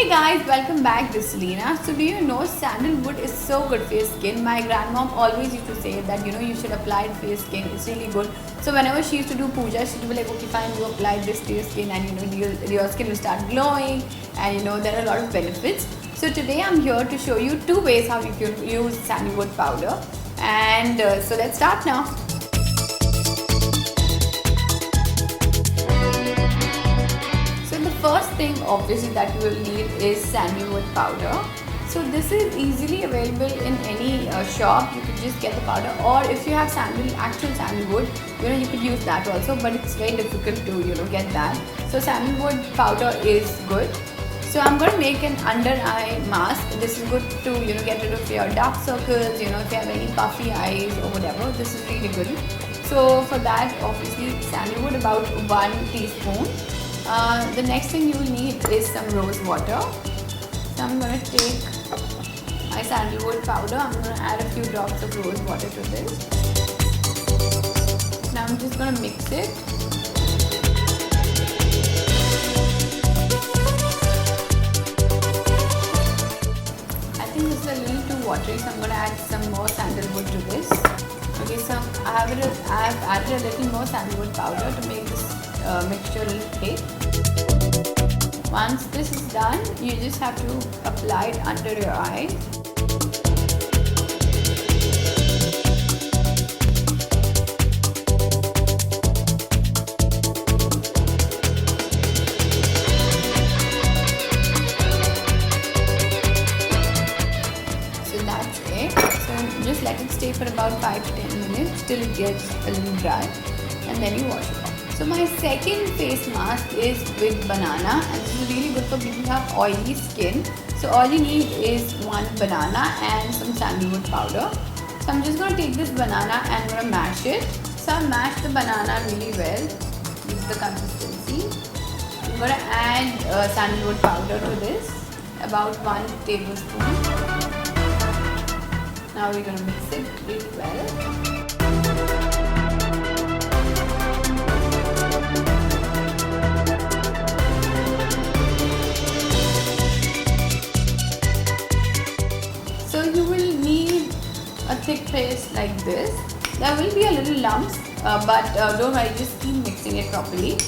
Hey guys, welcome back. This is Lena. So do you know sandalwood is so good for your skin? My grandmom always used to say that you should apply it for your skin. It's really good. So whenever she used to do puja, she would be like, okay fine, you apply this to your skin and your skin will start glowing, and there are a lot of benefits. So today I'm here to show you 2 ways how you can use sandalwood powder, and so let's start now. First thing obviously that you will need is sandalwood powder. So this is easily available in any shop. You could just get the powder, or if you have actual sandalwood, you could use that also, but it's very difficult to get that. So sandalwood powder is good. So I'm going to make an under eye mask. This is good to get rid of your dark circles, if you have any puffy eyes or whatever. This is really good. So for that, obviously sandalwood about 1 teaspoon. The next thing you will need is some rose water. So I'm going to take my sandalwood powder. I'm going to add a few drops of rose water to this. Now I'm just going to mix it. I think this is a little too watery, so I'm going to add some more sandalwood to this. Okay, so I've added a little more sandalwood powder to make this mixture a little thick. Once this is done, you just have to apply it under your eye. So that's it. So just let it stay for about 5 to 10 minutes till it gets a little dry, and then you wash it off. So my second face mask is with banana, and this is really good for people who have oily skin. So all you need is 1 banana and some sandalwood powder. So I'm just going to take this banana and I'm going to mash it. So I mash the banana really well. This is the consistency. I'm going to add sandalwood powder to this, about 1 tablespoon. Now we're going to mix it really well. A thick paste like this. There will be a little lumps, but don't worry, just keep mixing it properly.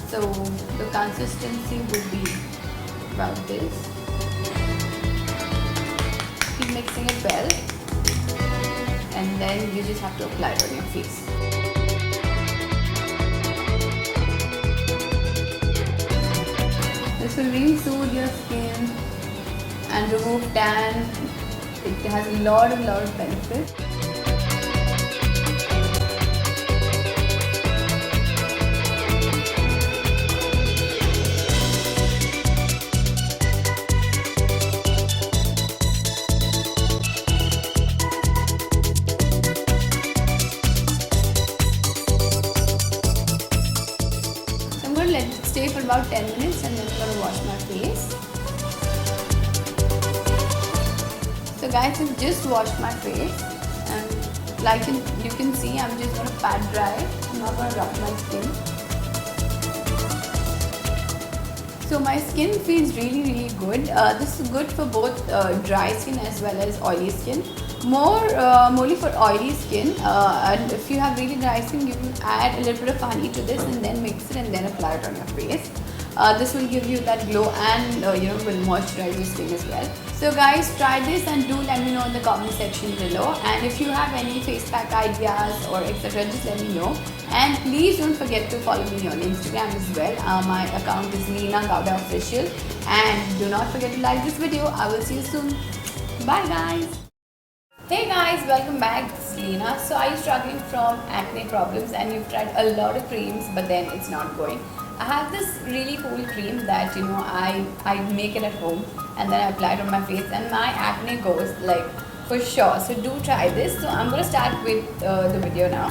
So the consistency would be about this. Keep mixing it well, and then you just have to apply it on your face. This will really soothe your skin and remove tan. It has a lot of benefits. So I'm going to let it stay for about 10 minutes, and then I'm going to wash my face. So guys, I've just washed my face, and like you can see, I'm just going to pat dry it. I'm not going to rub my skin. So my skin feels really good. This is good for both dry skin as well as oily skin. Mostly for oily skin, and if you have really dry skin, you can add a little bit of honey to this and then mix it and then apply it on your face. This will give you that glow and will moisturize your skin as well. So guys, try this and do let me know in the comment section below. And if you have any face pack ideas or etc., just let me know. And please don't forget to follow me on Instagram as well. My account is Leena Gowda Official. And do not forget to like this video. I will see you soon. Bye guys. Hey guys, welcome back. This is Leena. So are you struggling from acne problems and you've tried a lot of creams but then it's not going? I have this really cool cream that I make it at home and then I apply it on my face, and my acne goes like for sure. So do try this. So I'm going to start with the video now.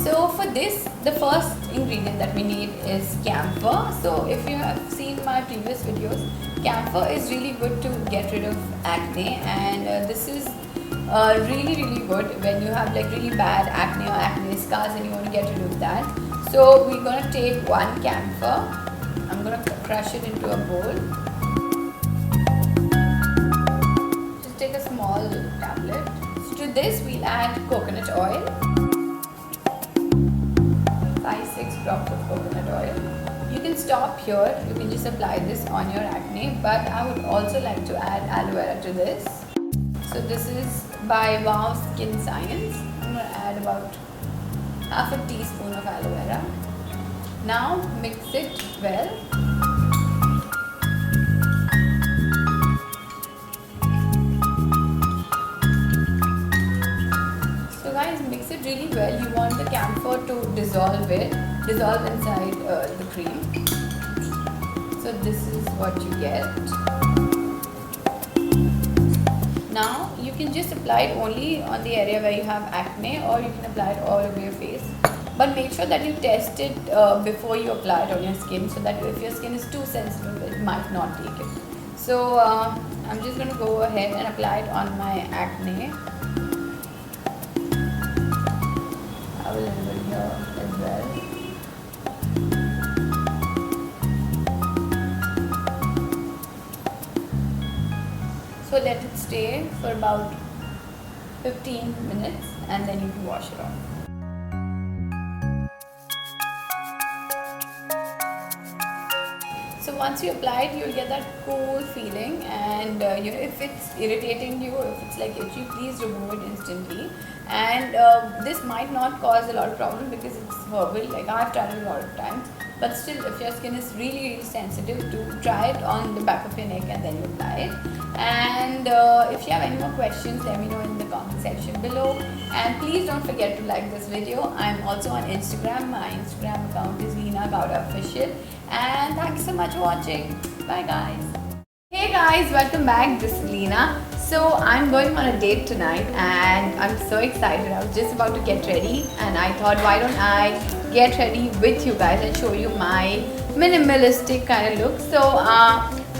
So for this, the first ingredient that we need is camphor. So if you have seen my previous videos, camphor is really good to get rid of acne, and this is really good when you have like really bad acne or acne scars and you want to get rid of that. So we're gonna take 1 camphor. I'm gonna crush it into a bowl. Just take a small tablet. So to this we'll add coconut oil. 5-6 drops of coconut oil. You can stop here. You can just apply this on your acne, but I would also like to add aloe vera to this. So this is by Wow Skin Science. I'm going to add about half a teaspoon of aloe vera. Now mix it well. So guys, mix it really well. You want the camphor to dissolve inside the cream. So this is what you get. Now you can just apply it only on the area where you have acne, or you can apply it all over your face. But make sure that you test it before you apply it on your skin, so that if your skin is too sensitive, it might not take it. So I'm just going to go ahead and apply it on my acne. I have a little bit here as well. So let it stay for about 15 minutes and then you can wash it off. So once you apply it, you'll get that cool feeling, and if it's irritating you, if it's like itchy, please remove it instantly. And this might not cause a lot of problem because it's herbal, like I've tried it a lot of times. But still, if your skin is really sensitive, to try it on the back of your neck and then you apply it. And if you have any more questions, let me know in the comment section below. And please don't forget to like this video. I'm also on Instagram. My Instagram account is Leena Gowda Official. And thank you so much for watching. Bye guys. Hey guys, welcome back. This is Leena. So I'm going on a date tonight and I'm so excited. I was just about to get ready and I thought, why don't I get ready with you guys and show you my minimalistic kind of look. So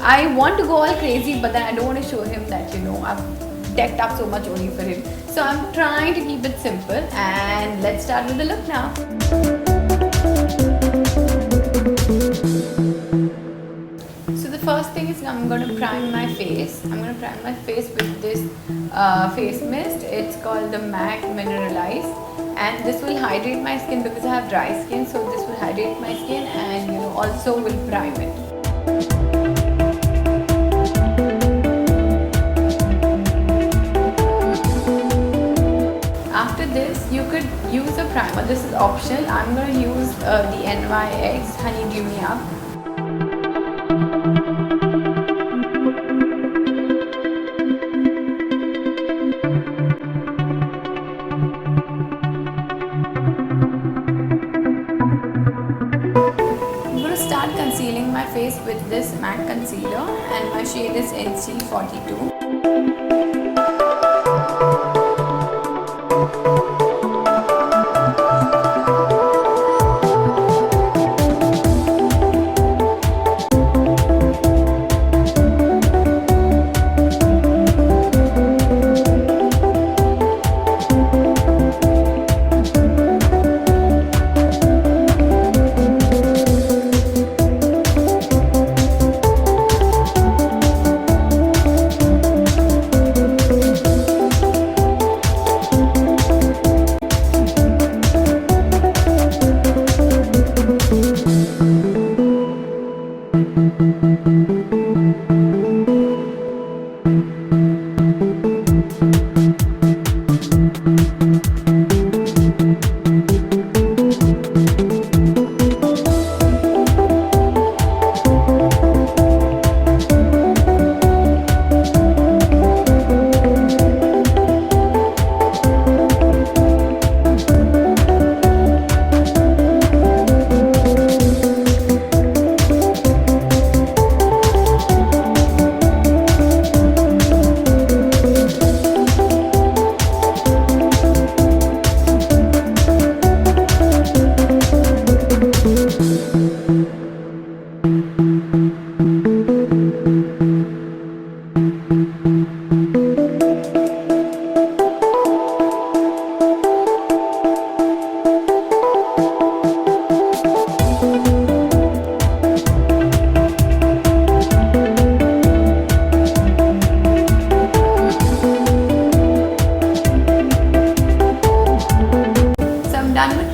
I want to go all crazy, but then I don't want to show him that, I've decked up so much only for him. So I'm trying to keep it simple, and let's start with the look now. So the first thing is I'm going to prime my face. I'm going to prime my face with this face mist. It's called the MAC Mineralized, and this will hydrate my skin because I have dry skin. So this will hydrate my skin and also will prime it. After this, you could use a primer. This is optional. I'm going to use the NYX Honeydew Me Up. Start concealing my face with this MAC concealer, and my shade is NC42.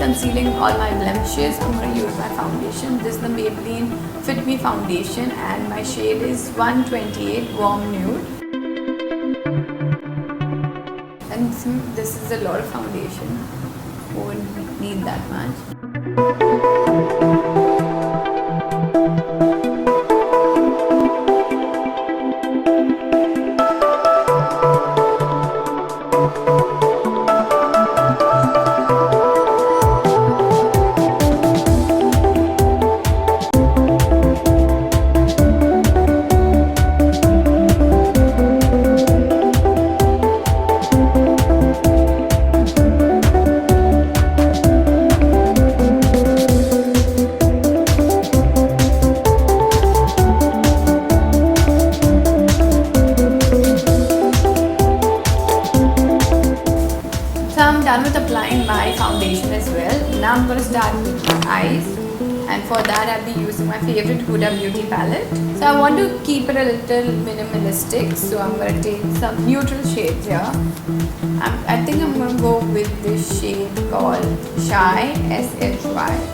concealing all my blemishes, I'm going to use my foundation. This is the Maybelline Fit Me foundation and my shade is 128 Warm Nude. And this is a lot of foundation, won't need that much. So I'm done with applying my foundation as well. Now I'm going to start with my eyes, and for that I'll be using my favorite Huda Beauty palette. So I want to keep it a little minimalistic, so I'm going to take some neutral shades here. I think I'm going to go with this shade called Shy, S-H-Y.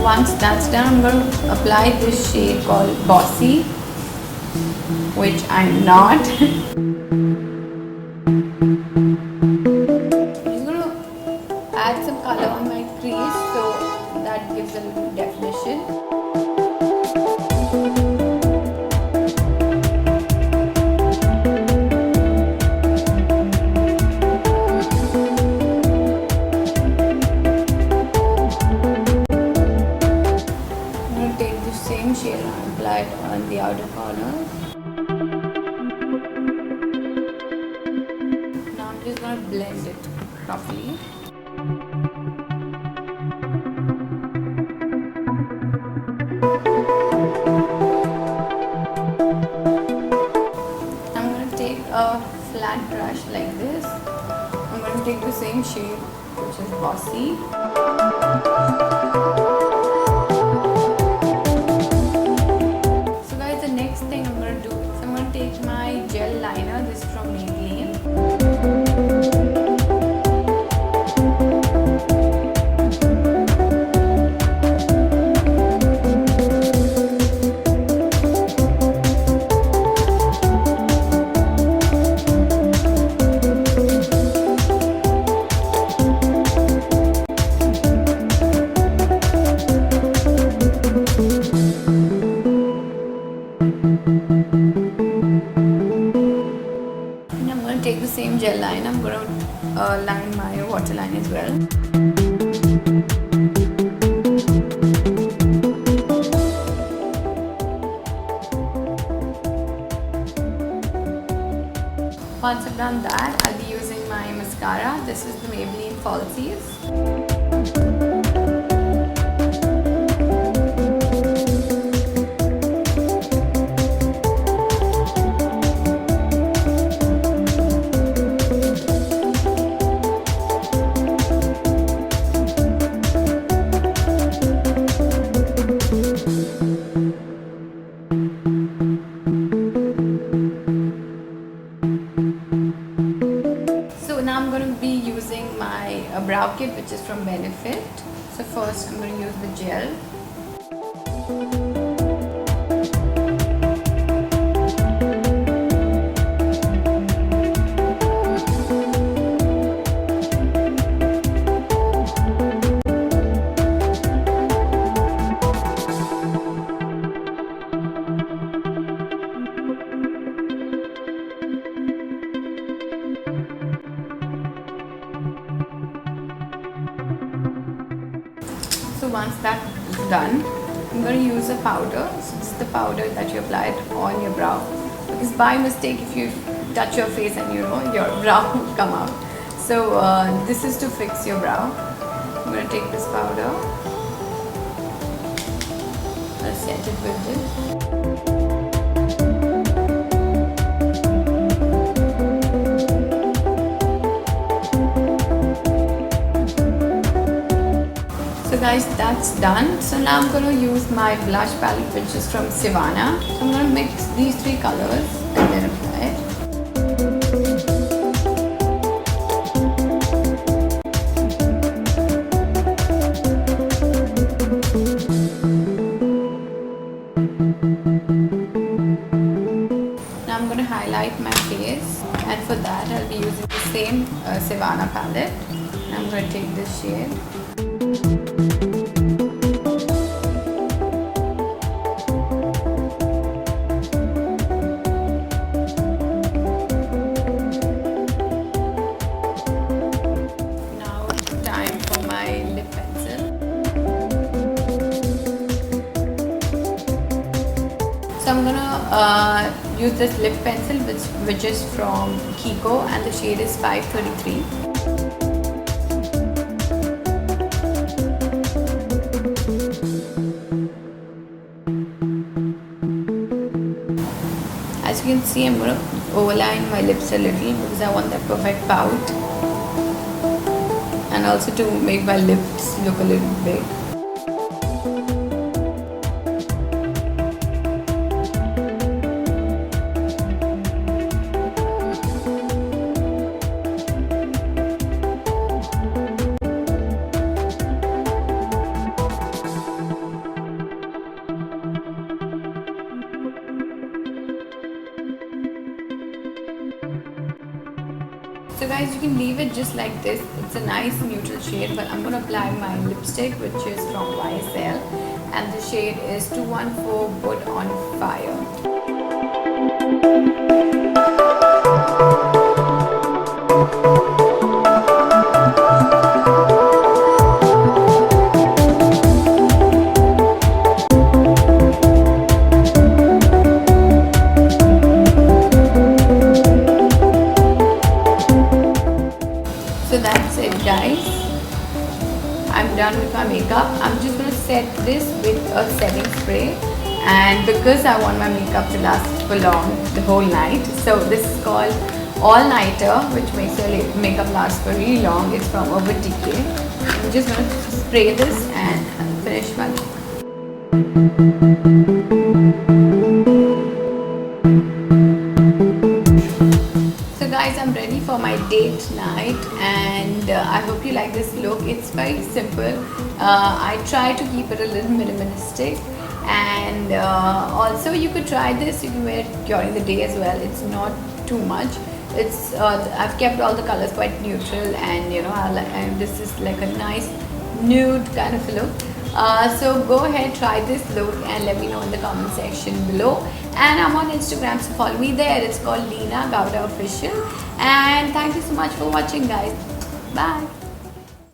Once that's done, I'm going to apply this shade called Bossy, which I'm not. I'm just going to add some color on my crease so that gives a little definition. Same shade and apply it on the outer corners. Now I'm just going to blend it properly. I'm going to take a flat brush like this. I'm going to take the same shade, which is Bossy. My gel liner, this is from Maybelline. Take the same gel line, I'm going to line my waterline as well. Once I've done that, I'll be using my mascara. This is the Maybelline Falsies. Now I'm going to be using my brow kit, which is from Benefit. So first I'm going to use the gel. So once that's done, I'm going to use a powder. So this is the powder that you apply it on your brow, because by mistake if you touch your face and your brow will come out. So this is to fix your brow. I'm going to take this powder I'll set it with this. So guys, that's done. So now I'm going to use my blush palette, which is from Savannah. So I'm going to mix these three colors and then apply it. Now I'm going to highlight my face, and for that I'll be using the same Savannah palette. I'm going to take this shade. Now it's time for my lip pencil. So I'm gonna use this lip pencil which is from Kiko, and the shade is 533. As you can see, I'm going to overline my lips a little because I want that perfect pout, and also to make my lips look a little big. So guys, you can leave it just like this. It's a nice neutral shade, but I'm going to apply my lipstick, which is from YSL, and the shade is 214 Put on Fire. So that's it guys, I'm done with my makeup. I'm just going to set this with a setting spray, and because I want my makeup to last for long, the whole night, so this is called All Nighter, which makes your makeup last for really long. It's from Urban Decay. I'm just going to spray this and finish my look. So guys, I'm ready for my date night, and I hope you like this look. It's very simple. I try to keep it a little minimalistic, and also you could try this. You can wear it during the day as well. It's not too much. It's I've kept all the colors quite neutral, and you know, and this is like a nice nude kind of a look. So go ahead, try this look and let me know in the comment section below. And I'm on Instagram, so follow me there. It's called Leena Gowda Official. And thank you so much for watching guys. Bye.